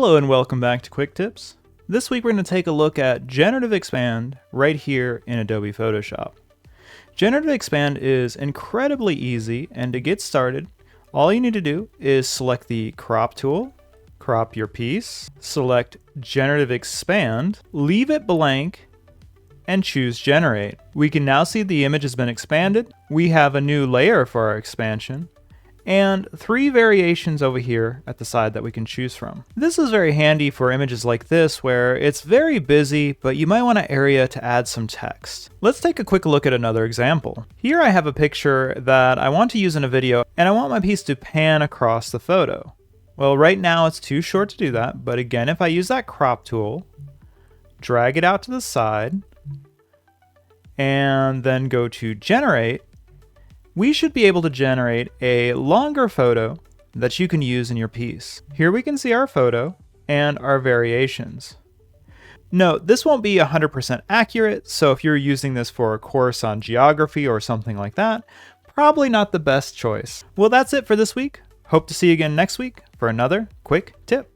Hello and welcome back to Quick Tips. This week we're going to take a look at Generative Expand right here in Adobe Photoshop. Generative Expand is incredibly easy, and to get started, all you need to do is select the crop tool, crop your piece, select Generative Expand, leave it blank, and choose Generate. We can now see the image has been expanded. We have a new layer for our expansion, and 3 variations over here at the side that we can choose from. This is very handy for images like this where it's very busy, but you might want an area to add some text. Let's take a quick look at another example. Here I have a picture that I want to use in a video, and I want my piece to pan across the photo. Well, right now it's too short to do that, but again, if I use that crop tool, drag it out to the side, and then go to Generate, we should be able to generate a longer photo that you can use in your piece. Here we can see our photo and our variations. Note, this won't be 100% accurate, so if you're using this for a course on geography or something like that, probably not the best choice. Well, that's it for this week. Hope to see you again next week for another quick tip.